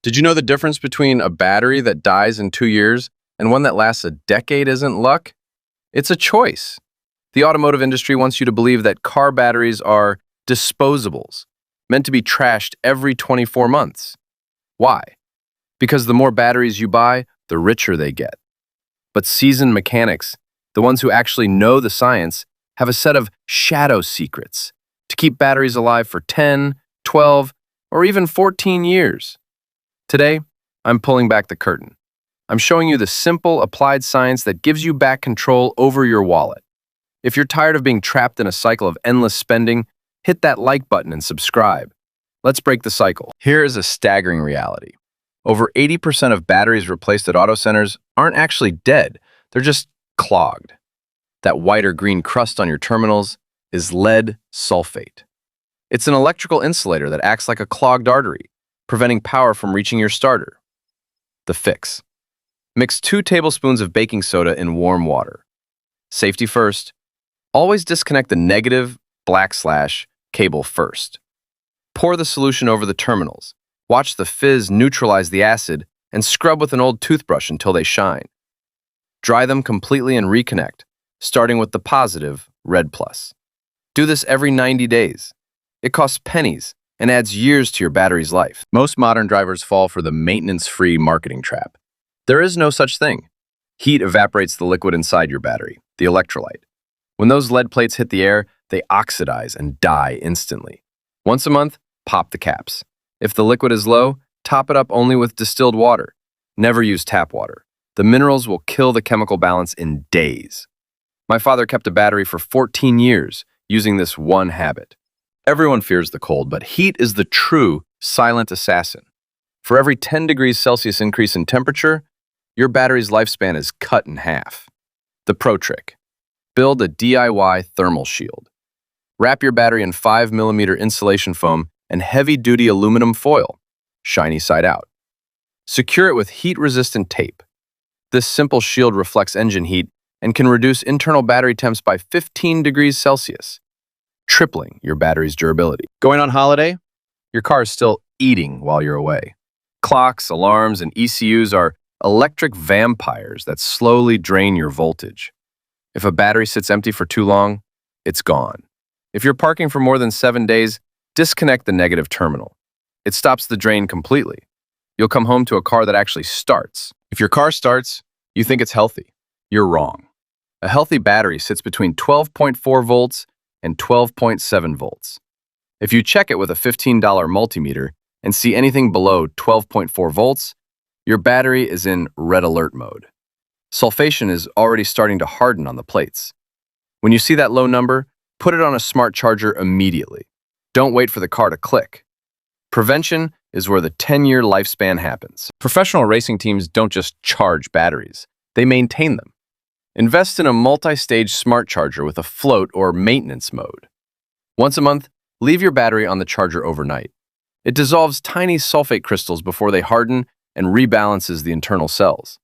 Did you know the difference between a battery that dies in 2 years and one that lasts a decade isn't luck? It's a choice. The automotive industry wants you to believe that car batteries are disposables, meant to be trashed every 24 months. Why? Because the more batteries you buy, the richer they get. But seasoned mechanics, the ones who actually know the science, have a set of shadow secrets to keep batteries alive for 10, 12, or even 14 years. Today, I'm pulling back the curtain. I'm showing you the simple, applied science that gives you back control over your wallet. If you're tired of being trapped in a cycle of endless spending, hit that like button and subscribe. Let's break the cycle. Here is a staggering reality. Over 80% of batteries replaced at auto centers aren't actually dead, they're just clogged. That white or green crust on your terminals is lead sulfate. It's an electrical insulator that acts like a clogged artery, preventing power from reaching your starter. The fix. Mix 2 tablespoons of baking soda in warm water. Safety first. Always disconnect the negative / cable first. Pour the solution over the terminals. Watch the fizz neutralize the acid and scrub with an old toothbrush until they shine. Dry them completely and reconnect, starting with the positive, red plus. Do this every 90 days. It costs pennies and adds years to your battery's life. Most modern drivers fall for the maintenance-free marketing trap. There is no such thing. Heat evaporates the liquid inside your battery, the electrolyte. When those lead plates hit the air, they oxidize and die instantly. Once a month, pop the caps. If the liquid is low, top it up only with distilled water. Never use tap water. The minerals will kill the chemical balance in days. My father kept a battery for 14 years using this one habit. Everyone fears the cold, but heat is the true silent assassin. For every 10 degrees Celsius increase in temperature, your battery's lifespan is cut in half. The pro trick. Build a DIY thermal shield. Wrap your battery in 5mm insulation foam and heavy-duty aluminum foil, shiny side out. Secure it with heat-resistant tape. This simple shield reflects engine heat and can reduce internal battery temps by 15 degrees Celsius, tripling your battery's durability. Going on holiday? Your car is still eating while you're away. Clocks, alarms, and ECUs are electric vampires that slowly drain your voltage. If a battery sits empty for too long, it's gone. If you're parking for more than 7 days, disconnect the negative terminal. It stops the drain completely. You'll come home to a car that actually starts. If your car starts, you think it's healthy. You're wrong. A healthy battery sits between 12.4 volts and 12.7 volts. If you check it with a $15 multimeter and see anything below 12.4 volts, your battery is in red alert mode. Sulfation is already starting to harden on the plates. When you see that low number, put it on a smart charger immediately. Don't wait for the car to click. Prevention is where the 10-year lifespan happens. Professional racing teams don't just charge batteries, they maintain them. Invest in a multi-stage smart charger with a float or maintenance mode. Once a month, leave your battery on the charger overnight. It dissolves tiny sulfate crystals before they harden and rebalances the internal cells.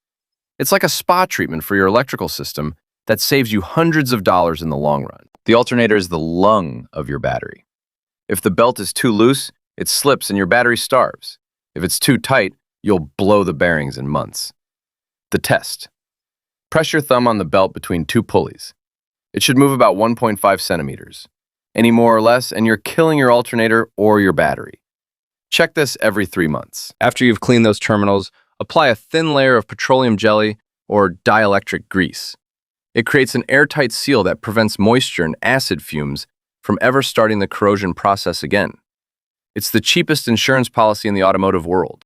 It's like a spa treatment for your electrical system that saves you hundreds of dollars in the long run. The alternator is the lung of your battery. If the belt is too loose, it slips and your battery starves. If it's too tight, you'll blow the bearings in months. The test. Press your thumb on the belt between 2 pulleys. It should move about 1.5 centimeters. Any more or less, and you're killing your alternator or your battery. Check this every 3 months. After you've cleaned those terminals, apply a thin layer of petroleum jelly or dielectric grease. It creates an airtight seal that prevents moisture and acid fumes from ever starting the corrosion process again. It's the cheapest insurance policy in the automotive world.